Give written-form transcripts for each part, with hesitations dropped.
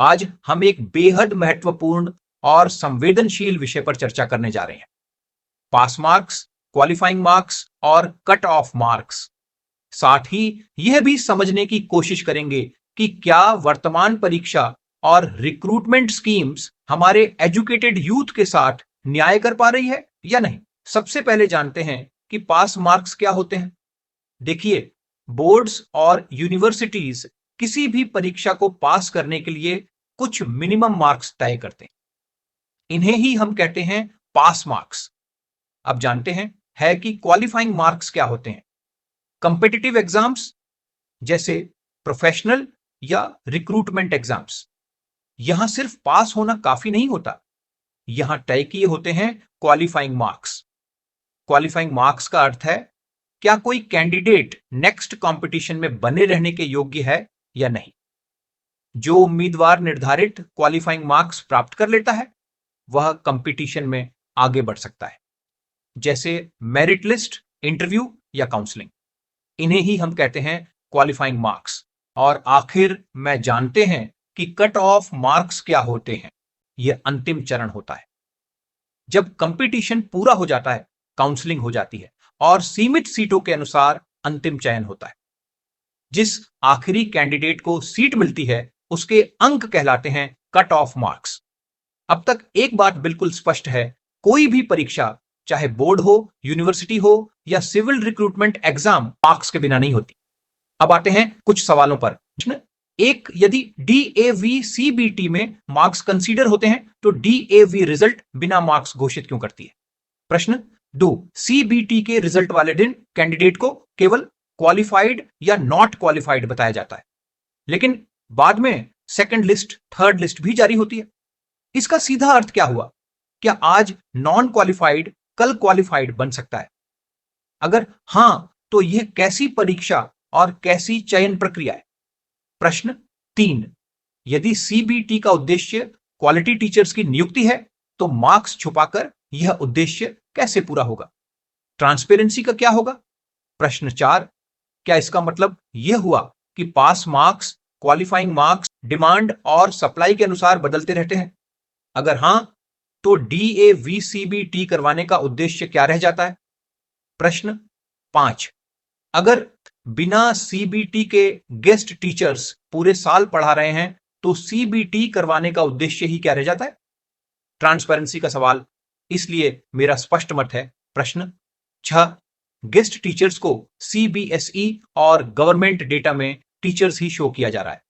आज हम एक बेहद महत्वपूर्ण और संवेदनशील विषय पर चर्चा करने जा रहे हैं। पास मार्क्स, क्वालिफाइंग मार्क्स और कट ऑफ मार्क्स। साथ ही यह भी समझने की कोशिश करेंगे कि क्या वर्तमान परीक्षा और रिक्रूटमेंट स्कीम्स हमारे एजुकेटेड यूथ के साथ न्याय कर पा रही है या नहीं। सबसे पहले जानते हैं कि पास मार्क्स क्या होते हैं। देखिए, बोर्ड्स और यूनिवर्सिटीज किसी भी परीक्षा को पास करने के लिए कुछ मिनिमम मार्क्स तय करते हैं। इन्हें ही हम कहते हैं पास मार्क्स। अब जानते हैं है कि क्वालिफाइंग मार्क्स क्या होते हैं। कंपिटिटिव एग्जाम्स जैसे प्रोफेशनल या रिक्रूटमेंट एग्जाम्स, यहां सिर्फ पास होना काफी नहीं होता, यहां तय किए होते हैं क्वालिफाइंग मार्क्स। क्वालिफाइंग मार्क्स का अर्थ है क्या कोई कैंडिडेट नेक्स्ट कंपटीशन में बने रहने के योग्य है या नहीं। जो उम्मीदवार निर्धारित क्वालिफाइंग मार्क्स प्राप्त कर लेता है वह कंपटीशन में आगे बढ़ सकता है, जैसे मेरिट लिस्ट, इंटरव्यू या काउंसलिंग। इन्हें ही हम कहते हैं क्वालिफाइंग मार्क्स। और आखिर में जानते हैं कि कट ऑफ मार्क्स क्या होते हैं। यह अंतिम चरण होता है जब कंपटीशन पूरा हो जाता है, काउंसलिंग हो जाती है और सीमित सीटों के अनुसार अंतिम चयन होता है। जिस आखिरी कैंडिडेट को सीट मिलती है उसके अंक कहलाते हैं कट ऑफ मार्क्स। अब तक एक बात बिल्कुल स्पष्ट है, कोई भी परीक्षा चाहे बोर्ड हो, यूनिवर्सिटी हो या सिविल रिक्रूटमेंट एग्जाम मार्क्स के बिना नहीं होती। अब आते हैं कुछ सवालों पर। एक, यदि DAV CBT में मार्क्स कंसीडर होते हैं तो DAV रिजल्ट बिना मार्क्स घोषित क्यों करती है। प्रश्न 2, CBT के रिजल्ट वाले दिन कैंडिडेट को केवल क्वालिफाइड या नॉट क्वालिफाइड बताया जाता है, लेकिन बाद में सेकंड लिस्ट, थर्ड लिस्ट भी जारी होती है। इसका सीधा अर्थ क्या हुआ? क्या आज नॉन क्वालिफाइड कल क्वालिफाइड बन सकता है? अगर हां, तो यह कैसी परीक्षा और कैसी चयन प्रक्रिया है? प्रश्न 3, यदि CBT का उद्देश्य क्वालिटी टीचर्स की नियुक्ति है तो मार्क्स छुपाकर यह उद्देश्य कैसे पूरा होगा? ट्रांसपेरेंसी का क्या होगा? प्रश्न 4, क्या इसका मतलब यह हुआ कि pass marks, qualifying marks demand और सप्लाई के अनुसार बदलते रहते हैं? अगर हां, तो DAV CBT करवाने का उद्देश्य क्या रह जाता है? प्रश्न 5, अगर बिना CBT के गेस्ट टीचर्स पूरे साल पढ़ा रहे हैं तो CBT करवाने का उद्देश्य ही क्या रह जाता है? ट्रांसपेरेंसी का सवाल, इसलिए मेरा स्पष्ट मत है प्रश्न 6, गेस्ट टीचर्स को CBSE और गवर्नमेंट डेटा में टीचर्स ही शो किया जा रहा है,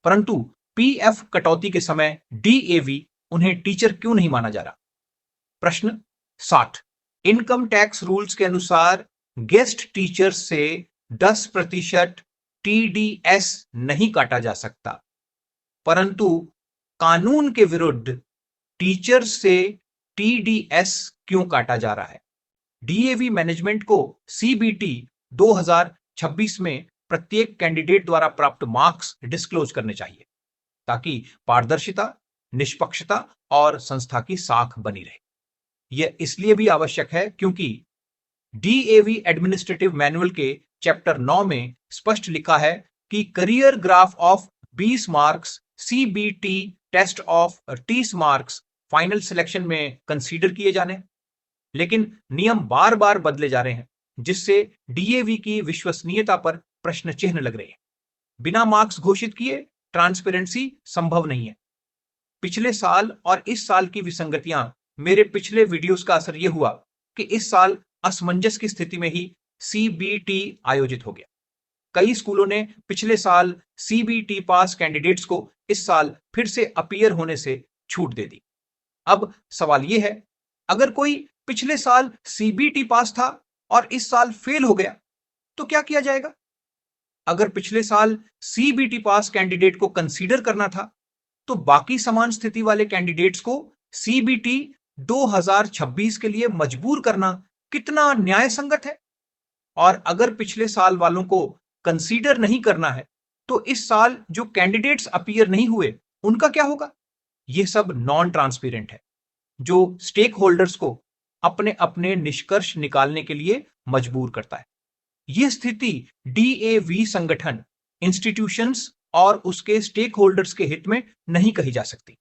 परंतु PF कटौती के समय DAV उन्हें टीचर क्यों नहीं माना जा रहा? प्रश्न 7, इनकम टैक्स रूल्स के अनुसार गेस्ट टीचर्स से 10% TDS नहीं काटा जा सकता, परंतु कानून के विरुद्ध टीचर्स से TDS क्यों काटा जा रहा है? DAV मैनेजमेंट को CBT 2026 में प्रत्येक कैंडिडेट द्वारा प्राप्त मार्क्स डिस्क्लोज करने चाहिए ताकि पारदर्शिता, निष्पक्षता और संस्था की साख बनी रहे। यह इसलिए भी आवश्यक है क्योंकि DAV एडमिनिस्ट्रेटिव मैनुअल के चैप्टर 9 में स्पष्ट लिखा है कि career graph of 20 marks CBT test of 30 marks final selection में कंसीडर किए जाने, लेकिन नियम बार बार बदले जा रहे हैं जिससे DAV की विश्वसनीयता पर प्रश्न चिन्ह लग रहे हैं। बिना मार्क्स घोषित किए ट्रांसपेरेंसी संभव नहीं है। पिछले साल और इस साल की विसंगतियां, मेरे पिछले वीडियोस का असर यह हुआ कि इस साल असमंजस की स्थिति में ही CBT आयोजित हो गया। कई स्कूलों ने पिछले साल CBT पास कैंडिडेट्स को इस साल फिर से अपीयर होने से छूट दे दी। अब सवाल यह है, अगर कोई पिछले साल CBT पास था और इस साल फेल हो गया तो क्या किया जाएगा? अगर पिछले साल CBT पास कैंडिडेट को कंसीडर करना था तो बाकी समान स्थिति वाले कैंडिडेट्स को CBT 2026 के लिए मजबूर करना कितना न्याय संगत है? और अगर पिछले साल वालों को कंसीडर नहीं करना है तो इस साल जो कैंडिडेट्स अपीयर नहीं हुए उनका क्या होगा? यह सब नॉन ट्रांसपेरेंट है, जो स्टेक होल्डर्स को अपने अपने निष्कर्ष निकालने के लिए मजबूर करता है। यह स्थिति DAV संगठन, इंस्टीट्यूशंस और उसके स्टेक होल्डर्स के हित में नहीं कही जा सकती।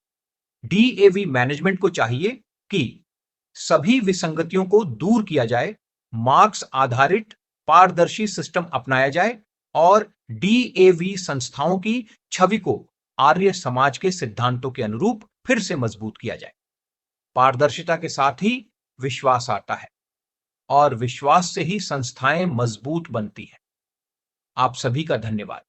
डीएवी मैनेजमेंट को चाहिए कि सभी विसंगतियों को दूर किया जाए, मार्क्स आधारित पारदर्शी सिस्टम अपनाया जाए और डीएवी संस्थाओं की छवि को आर्य समाज के सिद्धांतों के अनुरूप फिर से मजबूत किया जाए। पारदर्शिता के साथ ही विश्वास आता है और विश्वास से ही संस्थाएं मजबूत बनती हैं। आप सभी का धन्यवाद।